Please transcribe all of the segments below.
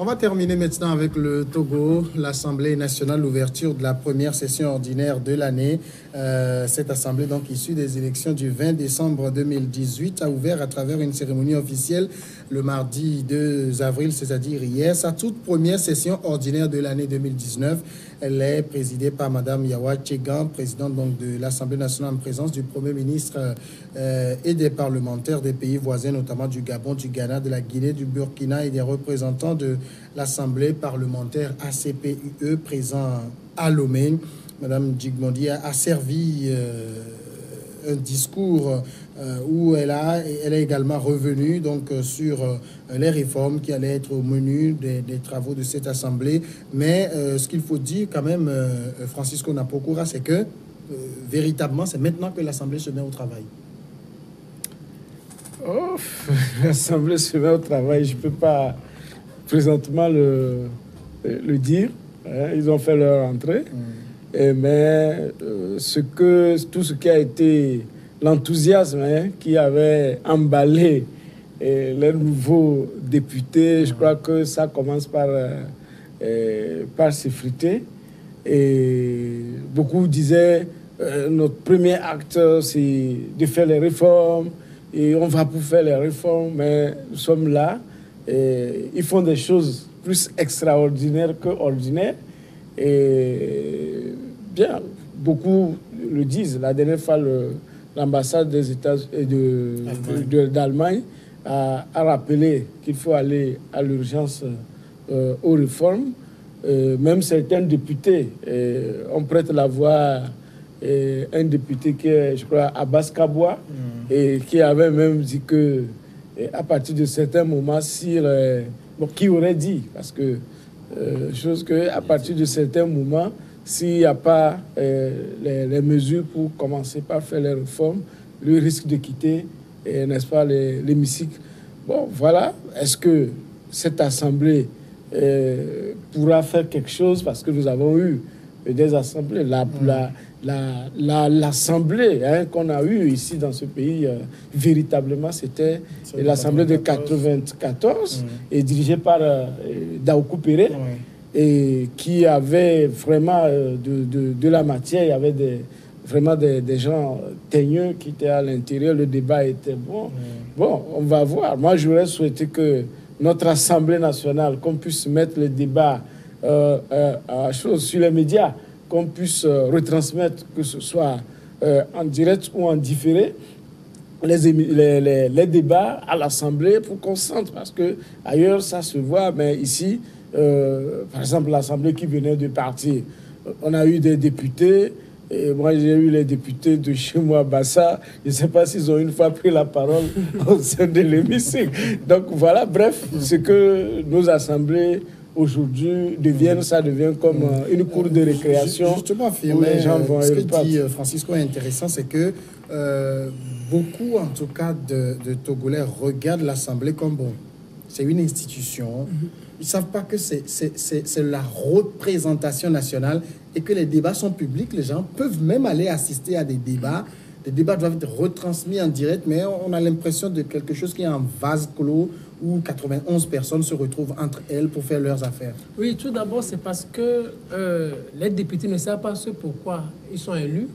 On va terminer maintenant avec le Togo, l'Assemblée nationale, l'ouverture de la première session ordinaire de l'année. Cette assemblée, donc issue des élections du 20 décembre 2018, a ouvert à travers une cérémonie officielle le mardi 2 avril, c'est-à-dire hier, sa toute première session ordinaire de l'année 2019. Elle est présidée par Mme Yawa Tchegan, présidente donc de l'Assemblée nationale en présence du Premier ministre et des parlementaires des pays voisins, notamment du Gabon, du Ghana, de la Guinée, du Burkina et des représentants de l'Assemblée parlementaire ACPUE présent à Lomé. Mme Djigmondi a servi un discours où elle est également revenue donc, sur les réformes qui allaient être au menu des travaux de cette Assemblée. Mais ce qu'il faut dire quand même, Francisco Napokura, c'est que véritablement, c'est maintenant que l'Assemblée se met au travail. Oh, l'Assemblée se met au travail, je ne peux pas présentement le dire. Hein, ils ont fait leur entrée. Mais tout ce qui a été l'enthousiasme qui avait emballé les nouveaux députés, je crois que ça commence par s'effriter. Et beaucoup disaient notre premier acte, c'est de faire les réformes. Et on va pour faire les réformes, mais nous sommes là. Et ils font des choses plus extraordinaires qu'ordinaires. Et bien, beaucoup le disent. La dernière fois, l'ambassade des d'Allemagne a rappelé qu'il faut aller à l'urgence aux réformes. Même certains députés, on prête la voix un député qui est, je crois, Abbas Kaboua, et qui avait même dit que à partir de certains moments, qui aurait dit, parce que chose que à partir de certains moments, s'il n'y a pas les mesures pour commencer par faire les réformes, le risque de quitter, n'est-ce pas, l'hémicycle. Bon, voilà. Est-ce que cette assemblée pourra faire quelque chose? Parce que nous avons eu des assemblées. L'assemblée qu'on a eue ici dans ce pays, véritablement, c'était l'assemblée de 94 et dirigée par Daoukou Péré, et qui avait vraiment de la matière. Il y avait vraiment des gens teigneux qui étaient à l'intérieur. Le débat était bon. Bon, on va voir. Moi, j'aurais souhaité que notre Assemblée nationale, qu'on puisse mettre le débat sur les médias, qu'on puisse retransmettre, que ce soit en direct ou en différé, les débats à l'Assemblée pour qu'on sente, parce que ailleurs ça se voit, mais ici, par exemple, l'Assemblée qui venait de partir, on a eu des députés, et moi j'ai eu les députés de chez moi, Bassa, je ne sais pas s'ils ont une fois pris la parole au sein de l'hémicycle. Donc voilà, bref, c'est que nos assemblées aujourd'hui ça devient comme une cour de récréation. Justement, affirmer, les gens vont ce que dit Francisco est intéressant, c'est que beaucoup, en tout cas, de Togolais regardent l'Assemblée comme bon, c'est une institution. Ils ne savent pas que c'est la représentation nationale et que les débats sont publics. Les gens peuvent même aller assister à des débats. Les débats doivent être retransmis en direct, mais on a l'impression de quelque chose qui est en vase clos où 91 personnes se retrouvent entre elles pour faire leurs affaires. Oui, tout d'abord, c'est parce que les députés ne savent pas ce pourquoi ils sont élus.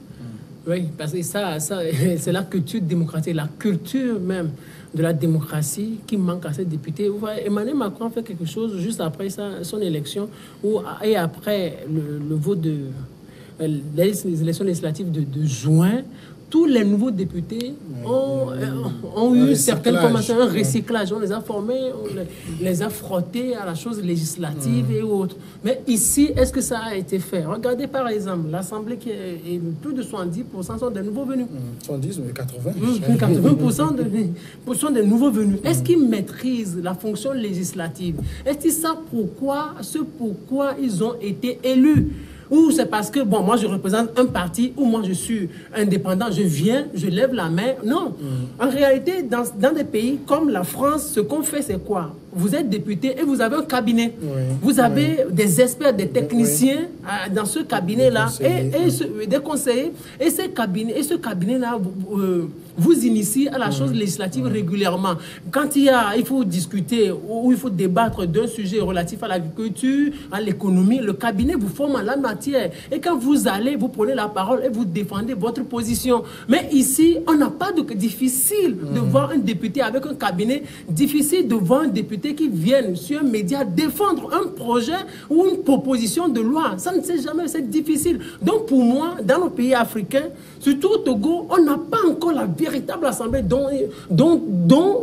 Oui, parce que ça c'est la culture démocratique, la culture même de la démocratie qui manque à ces députés. Emmanuel Macron fait quelque chose juste après son élection et après le vote de les élections législatives de juin. Tous les nouveaux députés ont eu certaines formations, un recyclage. On les a formés, on les a frottés à la chose législative et autres. Mais ici, est-ce que ça a été fait? Regardez par exemple, l'Assemblée qui est plus de 70% sont des nouveaux venus. 70 mais 80. 80% des nouveaux venus. Est-ce qu'ils maîtrisent la fonction législative? Est-ce qu'ils savent pourquoi ils ont été élus? Ou c'est parce que, bon, moi je représente un parti, ou moi je suis indépendant, je viens, je lève la main. Non. En réalité, dans des pays comme la France, ce qu'on fait, c'est quoi? Vous êtes député et vous avez un cabinet. Vous avez des experts, des techniciens dans ce cabinet-là, et des conseillers. Et ce cabinet-là vous initie à la chose législative régulièrement. Quand il faut discuter ou il faut débattre d'un sujet relatif à l'agriculture, à l'économie, le cabinet vous forme en la matière. Et quand vous allez, vous prenez la parole et vous défendez votre position. Mais ici, on n'a pas de difficile de voir un député avec un cabinet, difficile de voir un député qui vienne sur un média défendre un projet ou une proposition de loi. Ça ne sait jamais, c'est difficile. Donc pour moi, dans nos pays africains, surtout au Togo, on n'a pas encore la véritable assemblée dont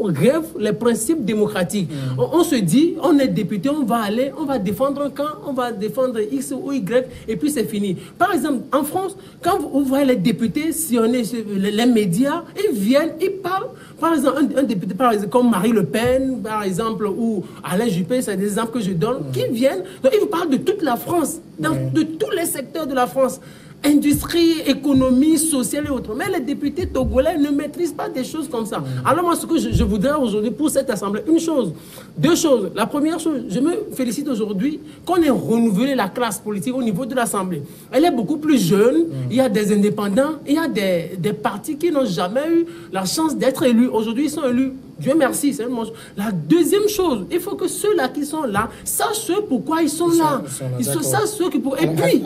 rêvent les principes démocratiques. On se dit, on est député, on va aller, on va défendre un camp, on va défendre X ou Y, et puis c'est fini. Par exemple, en France, quand vous voyez les députés sillonner les médias, ils viennent, ils parlent. Par exemple, un député par exemple, comme Marie Le Pen, par exemple, ou Alain Juppé, c'est des exemples que je donne, qui viennent, donc ils vous parlent de toute la France, de tous les secteurs de la France. Industrie, économie, sociale et autres. Mais les députés togolais ne maîtrisent pas des choses comme ça. Alors moi, ce que je voudrais aujourd'hui pour cette assemblée, deux choses. La première chose, je me félicite aujourd'hui qu'on ait renouvelé la classe politique au niveau de l'assemblée. Elle est beaucoup plus jeune, il y a des indépendants, il y a des partis qui n'ont jamais eu la chance d'être élus. Aujourd'hui, ils sont élus. Dieu merci, c'est une chose. La deuxième chose, il faut que ceux-là qui sont là sachent pourquoi ils sont là. Ils sachent ceux qui pour. Et puis,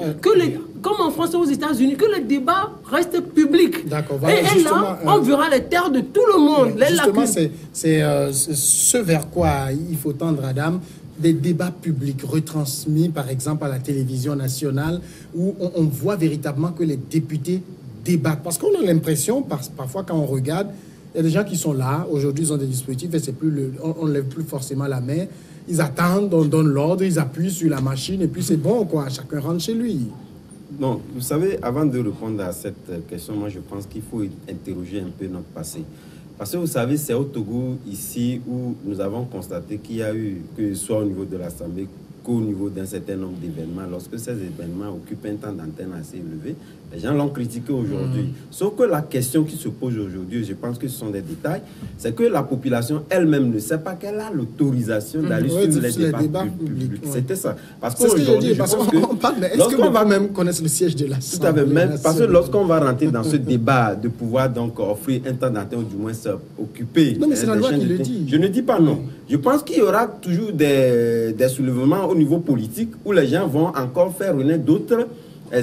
comme en France et aux États-Unis, que le débat reste public. D'accord. Voilà, et là, on verra les terres de tout le monde. Justement, c'est ce vers quoi il faut tendre, Adam. Des débats publics retransmis, par exemple, à la télévision nationale, où on voit véritablement que les députés débattent. Parce qu'on a l'impression, parfois, quand on regarde, il y a des gens qui sont là, aujourd'hui ils ont des dispositifs et on ne lève plus forcément la main. Ils attendent, on donne l'ordre, ils appuient sur la machine et puis c'est bon, quoi. Chacun rentre chez lui. Non, vous savez, avant de répondre à cette question, moi je pense qu'il faut interroger un peu notre passé. Parce que vous savez, c'est au Togo, ici, où nous avons constaté qu'il y a eu, que ce soit au niveau de l'Assemblée, qu'au niveau d'un certain nombre d'événements, lorsque ces événements occupent un temps d'antenne assez élevé, les gens l'ont critiqué aujourd'hui. Sauf que la question qui se pose aujourd'hui, je pense que ce sont des détails, c'est que la population elle-même ne sait pas qu'elle a l'autorisation d'aller sur les débats publics. C'était ça. Parce qu'aujourd'hui, je pense que... Est-ce qu'on va même connaître le siège de l'Assemblée? Tout à fait. Parce que lorsqu'on va rentrer dans ce débat, de pouvoir donc offrir un temps d'antenne, ou du moins s'occuper... Non, mais c'est la loi qui le dit. Je ne dis pas non. Je pense qu'il y aura toujours des soulèvements au niveau politique où les gens vont encore faire renaître d'autres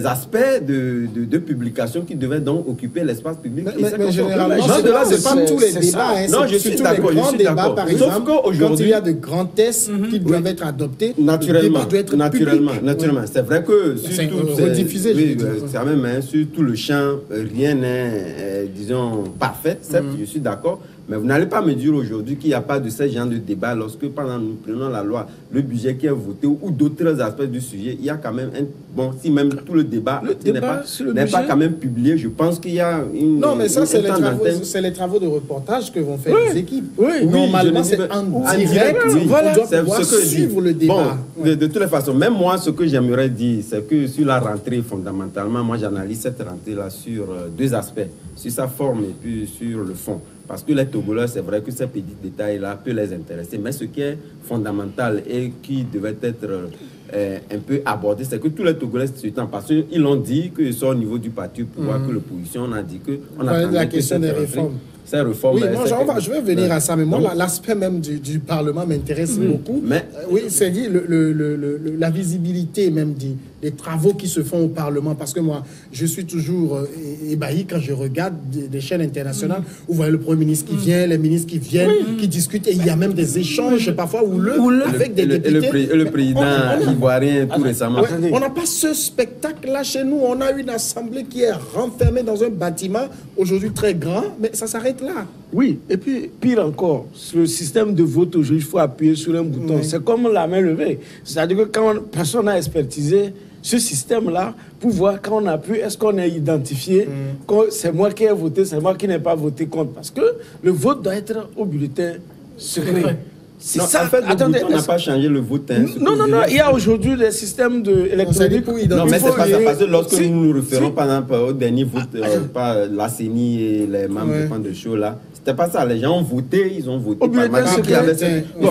aspects de publication qui devaient donc occuper l'espace public. Mais généralement, c'est pas tous les débats. Non, je suis d'accord. Les grands débats, par exemple, quand il y a de grands tests qui doivent être adoptés, naturellement. C'est vrai que c'est rediffusé. C'est même sur tout le champ, rien n'est, disons, parfait. Certes, je suis d'accord. Mais vous n'allez pas me dire aujourd'hui qu'il n'y a pas de ce genre de débat lorsque, pendant nous prenons la loi, le budget qui est voté ou d'autres aspects du sujet, il y a quand même un... Bon, si même tout le débat n'est pas quand même publié, je pense qu'il y a une... Non, mais ça, c'est les travaux de reportage que vont faire les équipes. Oui, normalement, c'est en direct. Voilà, on doit pouvoir suivre le débat. Bon, de toutes les façons, même moi, ce que j'aimerais dire, c'est que sur la rentrée, fondamentalement, moi, j'analyse cette rentrée-là sur deux aspects, sur sa forme et puis sur le fond. Parce que les Togolais, c'est vrai que ces petits détails-là peuvent les intéresser. Mais ce qui est fondamental et qui devait être un peu abordé, c'est que tous les Togolais se temps, parce qu'ils l'ont dit, que ce soit au niveau du parti au pouvoir, que l'opposition, on a dit que... On a la question des réformes. Ces réformes... Oui, je vais venir à ça, mais moi, l'aspect même du Parlement m'intéresse beaucoup. Mais, oui, c'est dit, la visibilité même des travaux qui se font au Parlement, parce que moi, je suis toujours ébahi quand je regarde des chaînes internationales où vous voyez le Premier ministre qui vient, les ministres qui viennent, qui discutent, et il y a même des échanges parfois avec des députés. Et le président ivoirien tout récemment. On n'a pas ce spectacle-là chez nous. On a une assemblée qui est renfermée dans un bâtiment, aujourd'hui très grand, mais ça s'arrête là. Oui, et puis pire encore, le système de vote aujourd'hui, il faut appuyer sur un bouton. C'est comme la main levée. C'est-à-dire que quand personne n'a expertisé ce système-là, pour voir quand on appuie, est-ce qu'on est identifié, c'est moi qui ai voté, c'est moi qui n'ai pas voté contre. Parce que le vote doit être au bulletin secret. Non, ça, en fait, on n'a pas changé le vote. Non, il y a aujourd'hui des systèmes électroniques. Non, mais c'est pas ça, parce que lorsque nous nous référons, par exemple, au dernier vote par la CENI et les membres de Pan de Show, là, c'était pas ça. Les gens ont voté, ils ont voté.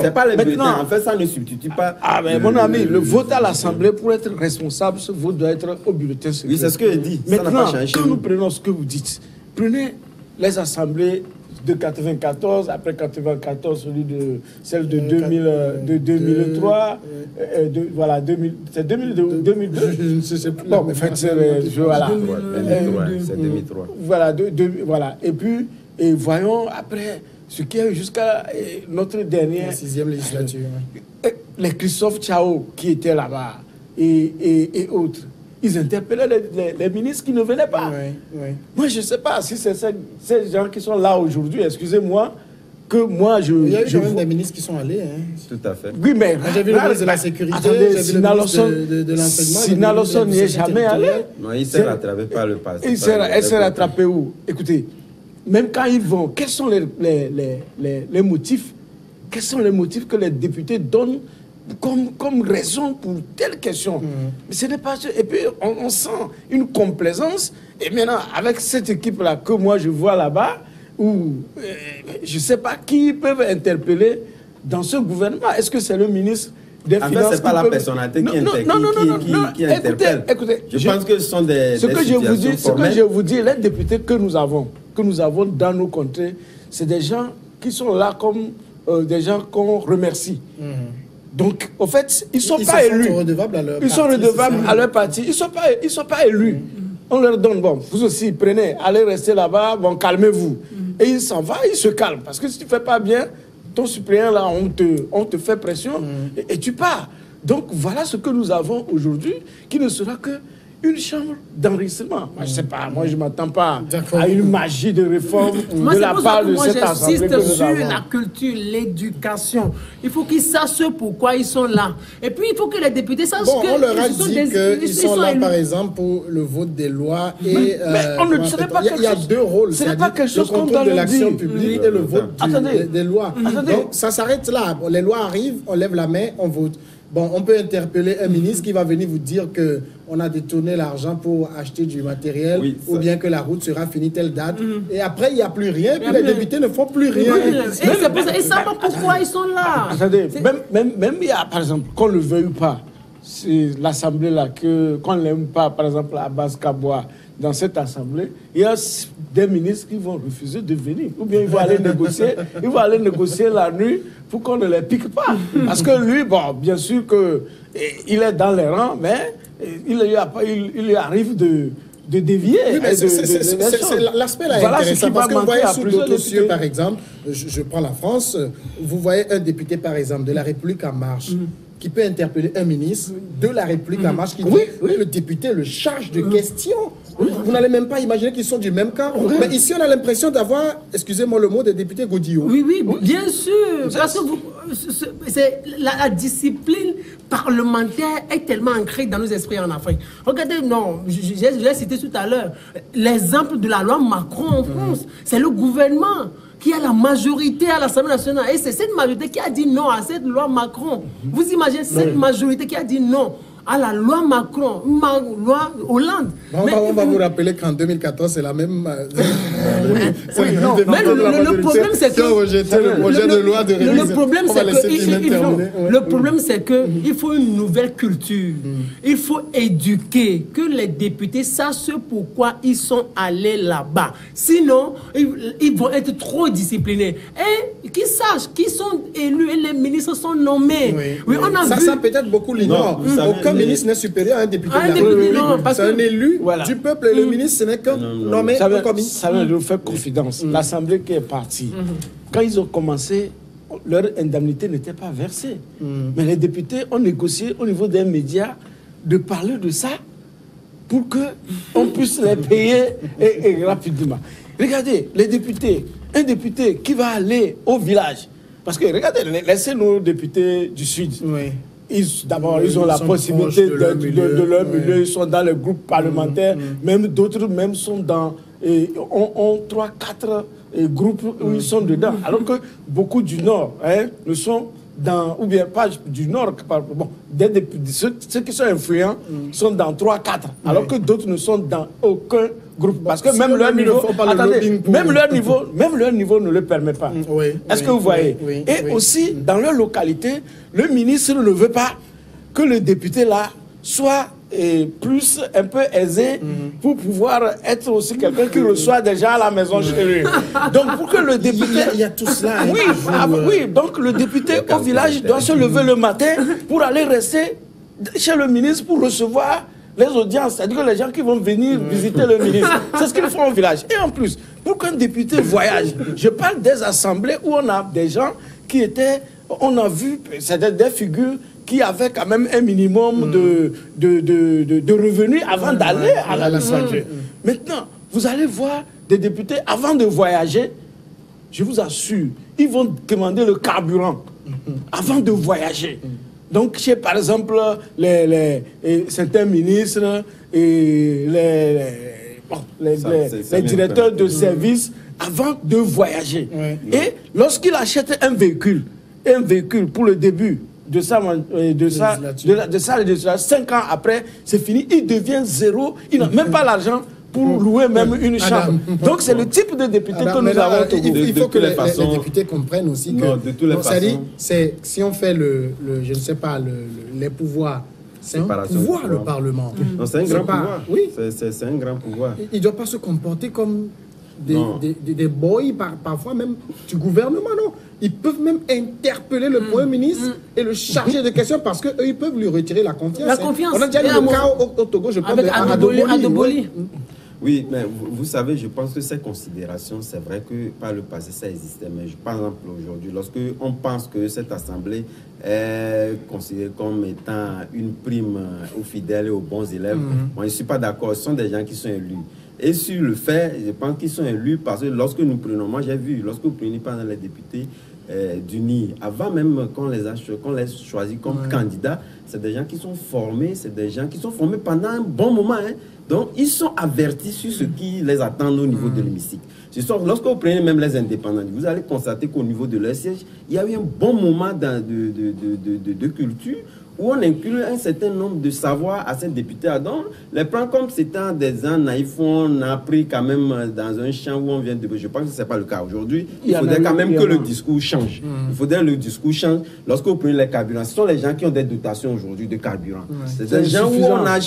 C'est pas les bulletins. En fait, ça ne substitue pas. Ah, mais mon ami, le vote à l'Assemblée, pour être responsable, ce vote doit être au bulletin secret. Oui, c'est ce que je dis. Maintenant, quand nous prenons ce que vous dites, prenez les assemblées de 94, après 94, celle de 2003, voilà, c'est 2002. Je ne sais plus. Bon, en fait, voilà. C'est 2003. Voilà, voilà. Et puis, voyons après ce qui est jusqu'à notre dernière... La 6e législature. Les Christophe Tchao qui étaient là-bas et autres. Ils interpellaient les ministres qui ne venaient pas. Oui. Moi, je ne sais pas si c'est ces gens qui sont là aujourd'hui, excusez-moi, que moi, Il y a eu quand même des ministres qui sont allés. Hein. Tout à fait. Oui, mais... J'ai vu le ministre de la Sécurité, attendez, j'ai vu le ministre de l'Enseignement. Sina Lawson n'y est jamais allé. Non, il s'est rattrapé par le passé. Elle s'est rattrapée où? Écoutez, même quand ils vont, quels sont les motifs? Quels sont les motifs que les députés donnent comme raison pour telle question? Mais ce n'est pas... Et puis, on sent une complaisance. Et maintenant, avec cette équipe-là que moi, je vois là-bas, où je ne sais pas qui peuvent interpeller dans ce gouvernement. Est-ce que c'est le ministre des Finances? En fait, ce n'est pas la personnalité qui interpelle. Écoutez, je pense que ce sont des situations formelles. Ce que je vous dis, les députés que nous avons dans nos contrées, c'est des gens qui sont là comme des gens qu'on remercie. Donc, en fait, ils ne sont pas élus. Ils sont redevables à leur parti. Ils sont redevables à leur parti. Ils ne sont pas élus. On leur donne, bon, vous aussi, prenez, allez rester là-bas, bon, calmez-vous. Et il s'en va, il se calme. Parce que si tu ne fais pas bien, ton suppléant, là, on te fait pression et tu pars. Donc, voilà ce que nous avons aujourd'hui, qui ne sera que une chambre d'enregistrement. Moi, je ne sais pas, moi, je ne m'attends pas à une magie de réforme de la part de cette assemblée que nous avons. Moi, j'insiste sur la culture, l'éducation. Il faut qu'ils sachent pourquoi ils sont là. Et puis, il faut que les députés sachent on leur a dit qu'ils sont là, par exemple, pour le vote des lois. Et, mais on ne sait pas il y a deux rôles. Ce n'est pas quelque chose qu'on doit le contrôle de l'action dire. publique et le vote des lois. Donc, ça s'arrête là. Les lois arrivent, on lève la main, on vote. Bon, on peut interpeller un ministre qui va venir vous dire qu'on a détourné l'argent pour acheter du matériel, ou bien que la route sera finie telle date. Et après, il n'y a plus rien, puis les députés ne font plus rien. Et ça va pourquoi ils sont là. Attendez, même il y a, par exemple, qu'on ne le veuille pas, c'est l'Assemblée là, qu'on n'aime pas, par exemple, à Abbas Kaboua, dans cette assemblée, il y a des ministres qui vont refuser de venir. Ou bien ils vont aller négocier la nuit pour qu'on ne les pique pas. Parce que lui, bon, bien sûr qu'il est dans les rangs, mais il lui arrive de dévier. Oui, l'aspect là est intéressant. Parce que vous voyez sous d'autres cieux, par exemple, je prends la France, vous voyez un député, par exemple, de la République en marche, qui peut interpeller un ministre de la République en marche, qui dit, le député le charge de questions. Vous n'allez même pas imaginer qu'ils sont du même camp. Mais ici, on a l'impression d'avoir, excusez-moi le mot, des députés godillots. Oui, bien sûr. Parce que la discipline parlementaire est tellement ancrée dans nos esprits en Afrique. Regardez, j'ai cité tout à l'heure l'exemple de la loi Macron en France. C'est le gouvernement qui a la majorité à l'Assemblée nationale. Et c'est cette majorité qui a dit non à cette loi Macron. Vous imaginez cette majorité qui a dit non à la loi Macron, loi Hollande. On va vous rappeler qu'en 2014, c'est la même... le problème, c'est que... le projet de loi de révision. Le problème, c'est qu'il faut une nouvelle culture. Il faut éduquer, que les députés sachent pourquoi ils sont allés là-bas. Sinon, ils vont être trop disciplinés. Et qu'ils sachent qui sont élus et les ministres sont nommés. Ça peut-être beaucoup l'ignorent. Aucun ministre n'est supérieur à un député. C'est un élu du peuple et le ministre, ce n'est qu'un nommé comme il. Ça va nous faire confidence. L'Assemblée qui est partie, quand ils ont commencé, leur indemnité n'était pas versée. Mais les députés ont négocié au niveau des médias de parler de ça pour qu'on puisse les payer et rapidement. Regardez, les députés, un député qui va aller au village, parce que regardez, laissez nos députés du Sud. D'abord, ils ont la possibilité de leur milieu, ils sont dans le groupe parlementaire, même d'autres même sont dans, ont 3-4 groupes où ils sont dedans, alors que beaucoup du Nord ne sont dans, ou bien pas du Nord, bon, ceux qui sont influents sont dans 3-4, alors que d'autres ne sont dans aucun groupe, parce que même leur niveau, même leur niveau ne le permet pas. Est-ce que vous voyez? Et aussi, dans leur localité, le ministre ne veut pas que le député là soit plus un peu aisé pour pouvoir être aussi quelqu'un qui reçoit des gens à la maison chez lui. Donc pour que le député... Il y a tout cela. Oui, oui, donc le député au village doit se lever le matin pour aller rester chez le ministre pour recevoir les audiences, c'est-à-dire que les gens qui vont venir visiter le ministre, c'est ce qu'ils font au village. Et en plus, pour qu'un député voyage, je parle des assemblées où on a des gens qui étaient, on a vu, c'est des figures qui avaient quand même un minimum de revenus avant d'aller à l'assemblée. Maintenant, vous allez voir des députés, avant de voyager, je vous assure, ils vont demander le carburant avant de voyager. Donc, chez, par exemple, certains ministres et les directeurs de services avant de voyager. Ouais. Et lorsqu'il achète un véhicule pour le début de sa législature, 5 ans après, c'est fini, il devient zéro, il n'a même pas l'argent pour louer même une chambre. Donc c'est le type de député que nous avons. Il faut que les députés comprennent aussi que si on fait je ne sais pas, les pouvoirs, c'est un pouvoir le Parlement. C'est un grand pouvoir. Oui. C'est un grand pouvoir. Il ne doit pas se comporter comme des boys, parfois même du gouvernement, non. Ils peuvent même interpeller le Premier ministre et le charger de questions parce qu'eux, ils peuvent lui retirer la confiance. La confiance. On a déjà eu le cas au Togo, je pense, avec Adoboli. Oui, mais vous savez, je pense que ces considérations, c'est vrai que par le passé, ça existait. Mais par exemple, aujourd'hui, lorsque on pense que cette assemblée est considérée comme étant une prime aux fidèles et aux bons élèves, moi, je ne suis pas d'accord. Ce sont des gens qui sont élus. Et sur le fait, je pense qu'ils sont élus parce que lorsque nous prenons, moi j'ai vu, lorsque vous prenez par exemple les députés d'UNI, avant même qu'on les choisit comme candidats, c'est des gens qui sont formés, c'est des gens qui sont formés pendant un bon moment. Donc, ils sont avertis sur ce qui les attend au niveau de l'hémicycle. Lorsque vous prenez même les indépendants, vous allez constater qu'au niveau de leur siège, il y a eu un bon moment de culture où on inclut un certain nombre de savoirs à ces députés. Donc, les prend comme c'était des gens naïfs, on a appris quand même dans un champ où on vient de... Je pense que ce n'est pas le cas aujourd'hui. Il faudrait quand même que le discours change. Il faudrait que le discours change. Lorsque vous prenez les carburants, ce sont les gens qui ont des dotations aujourd'hui de carburant. C'est des gens où on a...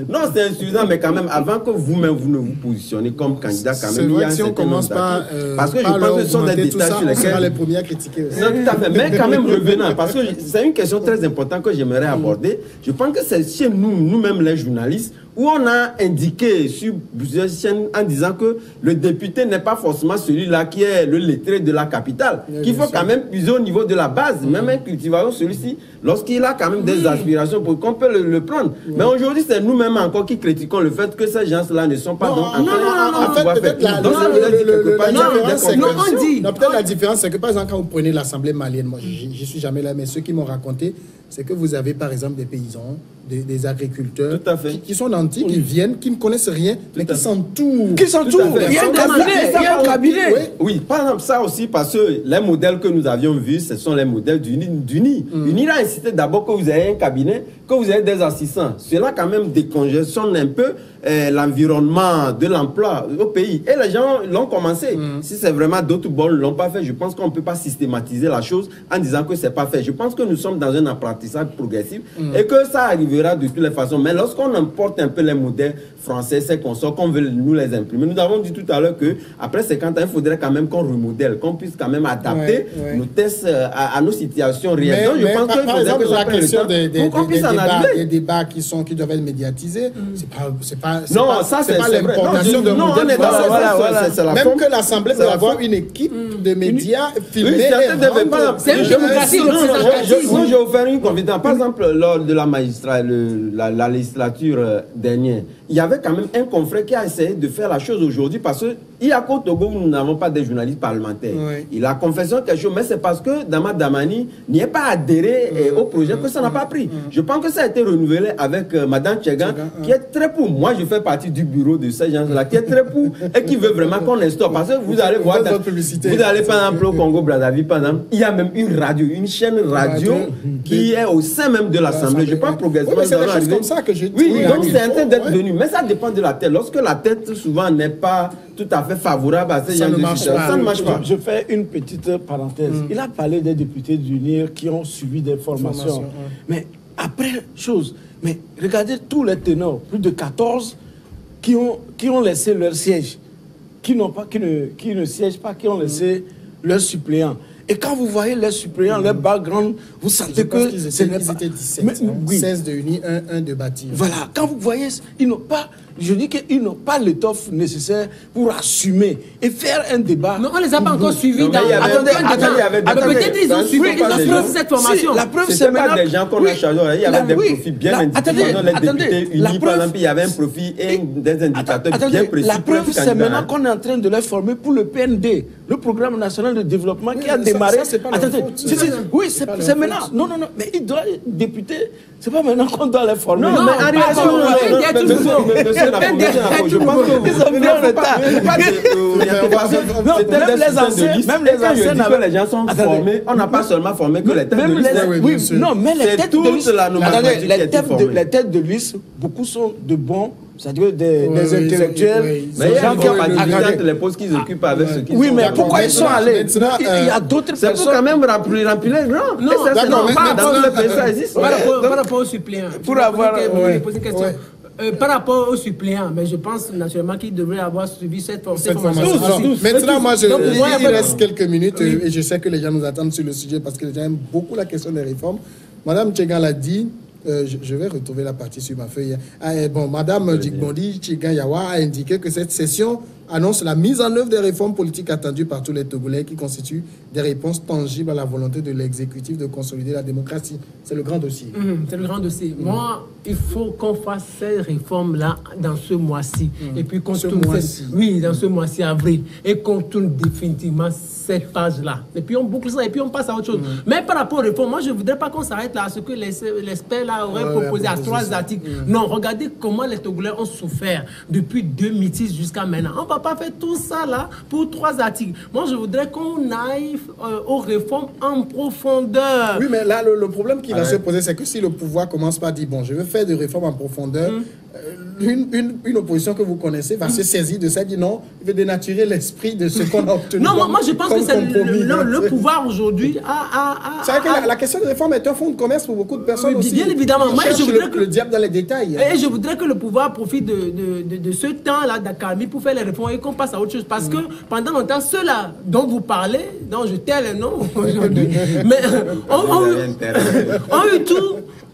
Non, c'est insuffisant, mais quand même, avant que vous-même, vous ne vous positionnez comme candidat, quand même, il y a un certain nombre d'actes. Parce que je pense que ce sont des détails sur lesquels... On sera les premiers à critiquer aussi. Non, tout à fait. Mais quand même, revenant, parce que c'est une question très important que j'aimerais aborder. Je pense que c'est chez nous-mêmes les journalistes, où on a indiqué sur plusieurs chaînes en disant que le député n'est pas forcément celui-là qui est le lettré de la capitale, qu'il faut quand même puiser au niveau de la base, même un cultivateur, celui-ci, lorsqu'il a quand même des aspirations pour qu'on peut le prendre. Mais aujourd'hui, c'est nous-mêmes encore qui critiquons le fait que ces gens-là ne sont pas en fait, peut-être la différence, c'est que par exemple, quand vous prenez l'Assemblée malienne, moi, je ne suis jamais là, mais ceux qui m'ont raconté, c'est que vous avez par exemple des paysans, des agriculteurs qui sont nantis, qui viennent, qui ne connaissent rien, mais qui s'entourent. Qui s'entourent. Il y a un cabinet. Oui, par exemple, ça aussi, parce que les modèles que nous avions vus, ce sont les modèles d'UNI. UNI a incité d'abord que vous ayez un cabinet, que vous ayez des assistants. Cela, quand même, décongestionne un peu l'environnement de l'emploi au pays. Et les gens l'ont commencé. Si c'est vraiment d'autres bons ne l'ont pas fait, je pense qu'on ne peut pas systématiser la chose en disant que ce n'est pas fait. Je pense que nous sommes dans un apprentissage progressif et que ça arrivera de toutes les façons. Mais lorsqu'on importe un peu les modèles français, ces consorts, qu'on veut nous les imprimer, nous avons dit tout à l'heure qu'après 50 ans, il faudrait quand même qu'on remodèle, qu'on puisse quand même adapter nos tests à nos situations réelles. Donc, je pense qu'il faudrait que la question des débats qui doivent être médiatisés, c'est pas l'importation de modèles. Même que l'Assemblée doit avoir une équipe de médias filmés. C'est une démocratie représentative. Je vais vous faire une confidence. Par exemple, lors de la législature dernière, il y avait quand même un confrère qui a essayé de faire la chose aujourd'hui parce qu'il y a qu'au Togo où nous n'avons pas de journalistes parlementaires. Il a confessé quelque chose, mais c'est parce que Dama Damani n'y est pas adhéré au projet que ça n'a pas pris. Je pense que ça a été renouvelé avec Madame Tchegan, qui est très pour. Moi, je fais partie du bureau de ces gens-là, qui est très pour et qui veut vraiment qu'on instaure. Parce que vous allez voir, vous allez par exemple au Congo-Brazzaville, par exemple, il y a même une radio, une chaîne radio qui est au sein même de l'Assemblée. Je pense progressivement. C'est des choses comme ça que je dis. Oui, donc c'est en train d'être venu. Mais ça dépend de la tête. Lorsque la tête, souvent, n'est pas tout à fait favorable à ces gens de situation, ça ne marche pas. Je fais une petite parenthèse. Il a parlé des députés d'UNIR qui ont suivi des formations. Mais après, Mais regardez tous les ténors, plus de 14, qui ont laissé leur siège, qui ne siègent pas, qui ont laissé leurs suppléants. Et quand vous voyez les suppléants, leur background, vous sentez que ce n'est pas... Ils étaient 17, oui. 16 de unis, un de bâtir. Voilà, quand vous voyez, ils n'ont pas... Je dis qu'ils n'ont pas l'étoffe nécessaire pour assumer et faire un débat. Non, on ne les a pas encore suivis. Attendez, peut-être ils ont suivi, ils ont suivi cette formation. La preuve, c'est pas des gens qu'on a chargés. Il y avait des profils bien indiqués. Pendant les députés unis, par exemple, il y avait un profil et des indicateurs bien précis. La preuve, c'est maintenant qu'on est en train de les former pour le PND, le Programme national de développement qui a démarré. Oui, c'est maintenant. Non, mais ils doivent être députés. C'est pas maintenant qu'on doit les former. Non, mais je pense que ils sont bien en retard. Même les anciens, les gens sont formés. On n'a pas seulement formé que les têtes de liste. Oui, non, mais les têtes de liste. Les têtes de liste, beaucoup sont de bons, c'est-à-dire des intellectuels. Mais il y a encore pas de différence entre les postes qu'ils occupent avec ceux qui. Oui, mais pourquoi ils sont allés? Il y a d'autres personnes. C'est pour quand même remplir les rangs. Non, d'accord, dans le pays, ça existe. Par rapport aux suppléants. Pour avoir. Poser une question. Par rapport aux suppléants, mais je pense naturellement qu'ils devraient avoir suivi cette formation. Maintenant, moi, il reste quelques minutes et je sais que les gens nous attendent sur le sujet parce que les gens aiment beaucoup la question des réformes. Madame Tchegan l'a dit, je vais retrouver la partie sur ma feuille. Madame Djigbondi Tchegan Yawa a indiqué que cette session annonce la mise en œuvre des réformes politiques attendues par tous les Togolais qui constituent des réponses tangibles à la volonté de l'exécutif de consolider la démocratie. C'est le grand dossier. C'est le grand dossier. Moi, il faut qu'on fasse ces réformes-là dans ce mois-ci. Et puis qu'on tourne dans ce mois-ci, avril. Et qu'on tourne définitivement cette page-là. Et puis on boucle ça et puis on passe à autre chose. Mais par rapport aux réformes, moi, je ne voudrais pas qu'on s'arrête là à ce que l'expert là aurait proposé à 3 articles. Non, regardez comment les Togolais ont souffert depuis 2006 jusqu'à maintenant. On ne va pas faire tout ça là pour 3 articles. Moi, je voudrais qu'on aille aux réformes en profondeur. Oui, mais là, le problème qui va se poser, c'est que si le pouvoir commence par dire, bon, je veux faire des réformes en profondeur, une opposition que vous connaissez va se saisir de ça et dire non, il veut dénaturer l'esprit de ce qu'on a obtenu. Non, moi je pense que c'est le pouvoir aujourd'hui C'est vrai que la question de réforme est un fonds de commerce pour beaucoup de personnes aussi. Bien évidemment. Moi, je voudrais le diable dans les détails. Et je voudrais que le pouvoir profite de ce temps-là d'accalmie pour faire les réformes et qu'on passe à autre chose. Parce que pendant longtemps, ceux-là dont vous parlez, dont je tais les noms aujourd'hui, mais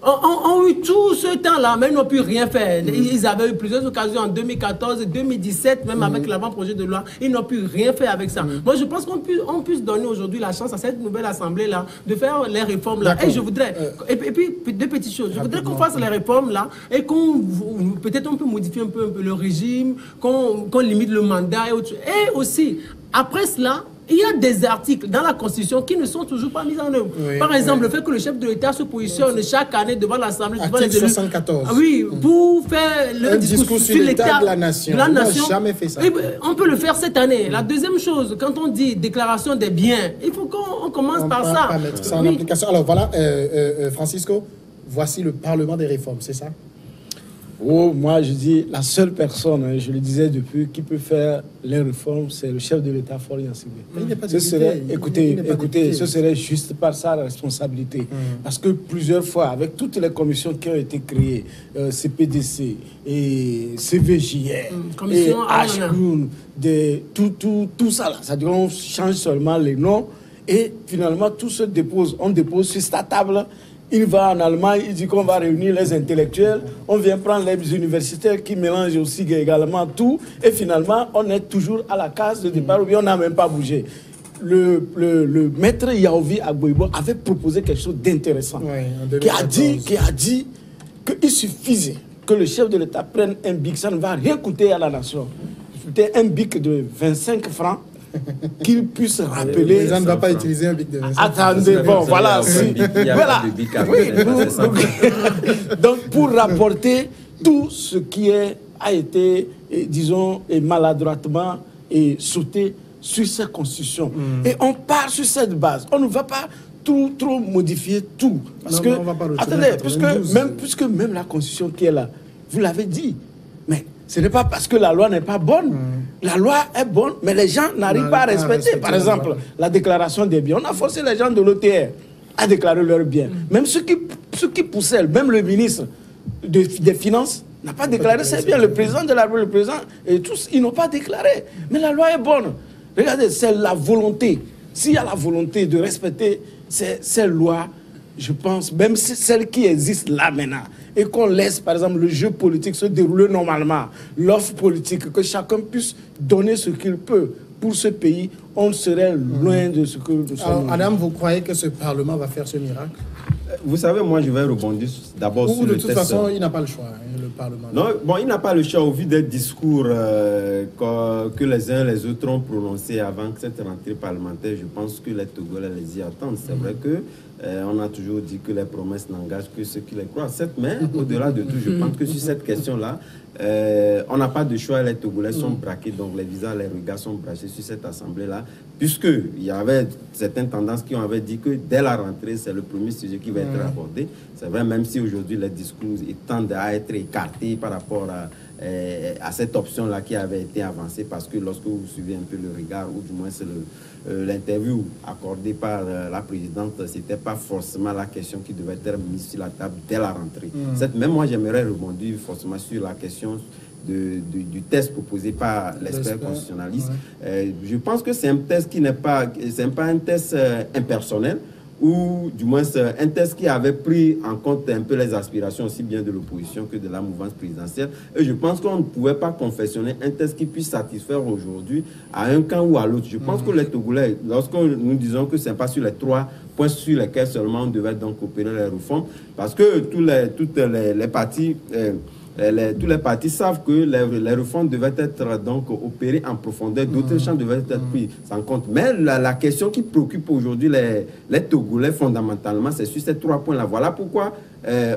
ont eu tout ce temps-là, mais ils n'ont pu rien faire. Ils avaient eu plusieurs occasions en 2014, 2017, même avec l'avant-projet de loi. Ils n'ont pu rien faire avec ça. Moi, je pense qu'on puisse donner aujourd'hui la chance à cette nouvelle assemblée-là de faire les réformes-là. Et je voudrais, et puis, 2 petites choses. Je voudrais qu'on fasse les réformes-là et peut-être on peut modifier un peu le régime, qu'on limite le mandat et autres choses. Et aussi, après cela, il y a des articles dans la Constitution qui ne sont toujours pas mis en œuvre. Par exemple, le fait que le chef de l'État se positionne chaque année devant l'Assemblée, devant les élus. 74. Oui, pour faire le discours sur l'État de la nation. On n'a jamais fait ça. On peut le faire cette année. La deuxième chose, quand on dit déclaration des biens, il faut qu'on commence par ça. On peut mettre ça en application. Alors voilà, Francisco, voici le Parlement des réformes, c'est ça? Oh, moi, je dis, la seule personne, je le disais depuis, qui peut faire les réformes, c'est le chef de l'État, Faure Gnassingbé. Écoutez, ce serait juste par sa responsabilité. Parce que plusieurs fois, avec toutes les commissions qui ont été créées, CPDC et CVJR, et HCRUN, tout ça, là, c'est-à-dire qu'on change seulement les noms, et finalement, tout se dépose. On dépose sur cette table. Il va en Allemagne, il dit qu'on va réunir les intellectuels, on vient prendre les universitaires qui mélangent aussi également tout, et finalement, on est toujours à la case de départ, où on n'a même pas bougé. Le maître Yaovi Agboibo avait proposé quelque chose d'intéressant, qui a dit qu'il suffisait que le chef de l'État prenne un bic, ça ne va rien coûter à la nation. C'était un bic de 25 francs, qu'il puisse rappeler. Les gens ne vont pas utiliser un bic de 25. Attendez, bon, voilà. Voilà. Donc, pour rapporter tout ce qui a été, disons, maladroitement sauté sur cette constitution. Et on part sur cette base. On ne va pas trop modifier tout. Parce que, attendez, puisque même la constitution qui est là, vous l'avez dit, mais ce n'est pas parce que la loi n'est pas bonne. La loi est bonne, mais les gens n'arrivent pas à respecter. Par exemple, la déclaration des biens. On a forcé les gens de l'OTR à déclarer leurs biens. Même ceux qui poussaient, même le ministre, des finances n'a pas déclaré, c'est bien, le président de la République, le président et tous, ils n'ont pas déclaré. Mais la loi est bonne. Regardez, c'est la volonté. S'il y a la volonté de respecter ces lois, je pense, même celles qui existent là maintenant, et qu'on laisse, par exemple, le jeu politique se dérouler normalement, l'offre politique, que chacun puisse donner ce qu'il peut pour ce pays, on serait loin de ce que nous sommes. Alors, Adam, vous croyez que ce Parlement va faire ce miracle? Vous savez, moi, je vais rebondir d'abord sur le test. De toute façon, il n'a pas le choix, hein, le Parlement. Non, bon, il n'a pas le choix au vu des discours que les uns et les autres ont prononcés avant cette rentrée parlementaire. Je pense que les Togolais les y attendent. C'est vrai que on a toujours dit que les promesses n'engagent que ceux qui les croient. Certes, mais au-delà de tout, je pense que sur cette question-là, on n'a pas de choix. Les Togolais sont braqués, donc les visas, les regards sont braqués sur cette assemblée-là, puisqu'il y avait certaines tendances qui avaient dit que dès la rentrée, c'est le premier sujet qui va être abordé. C'est vrai, même si aujourd'hui les discours tendent à être écartés par rapport à cette option-là qui avait été avancée, parce que lorsque vous suivez un peu le regard, ou du moins c'est l'interview accordée par la présidente, ce n'était pas forcément la question qui devait être mise sur la table dès la rentrée. Même moi, j'aimerais rebondir forcément sur la question du test proposé par l'expert constitutionnaliste. Je pense que c'est un test qui n'est pas un test impersonnel, ou du moins un test qui avait pris en compte un peu les aspirations aussi bien de l'opposition que de la mouvance présidentielle. Et je pense qu'on ne pouvait pas confectionner un test qui puisse satisfaire aujourd'hui à un camp ou à l'autre. Je pense que les Togolais, lorsque nous disons que ce n'est pas sur les 3 points sur lesquels seulement on devait donc opérer les réformes, parce que tous les partis... tous les partis savent que les réformes devaient être donc opérées en profondeur, d'autres champs devaient être pris en compte. Mais la question qui préoccupe aujourd'hui les Togolais fondamentalement, c'est sur ces 3 points-là. Voilà pourquoi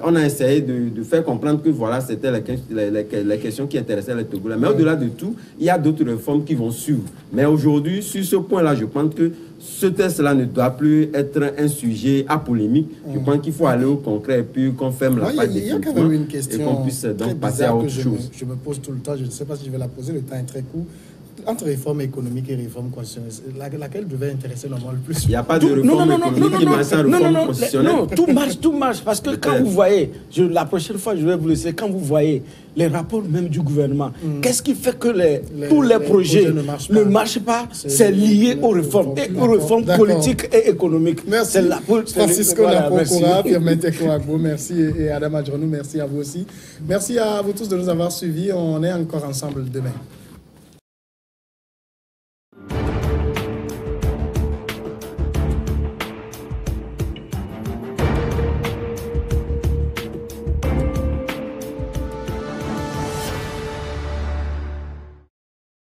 on a essayé de faire comprendre que voilà, c'était les questions qui intéressaient les Togolais. Mais au-delà de tout, il y a d'autres réformes qui vont suivre. Mais aujourd'hui, sur ce point-là, je pense que ce test-là ne doit plus être un sujet à polémique. Je pense qu'il faut aller au concret et puis qu'on ferme la page Il y a quand même une question et qu'on puisse donc passer à autre chose. Je me pose tout le temps, je ne sais pas si je vais la poser, le temps est très court. Entre réforme économique et réforme constitutionnelle, laquelle devait intéresser normalement le plus? Il n'y a pas de réforme économique qui marche sans réforme constitutionnelle. Non, tout marche. Parce que quand vous voyez, la prochaine fois, je vais vous laisser, quand vous voyez les rapports même du gouvernement, qu'est-ce qui fait que tous les projets ne marchent pas? C'est lié aux réformes, et aux réformes politiques et économiques. Merci. Francisco Napokoura, Firmin Kouagbo, merci, et Adam Adjonou, merci à vous aussi. Merci à vous tous de nous avoir suivis. On est encore ensemble demain.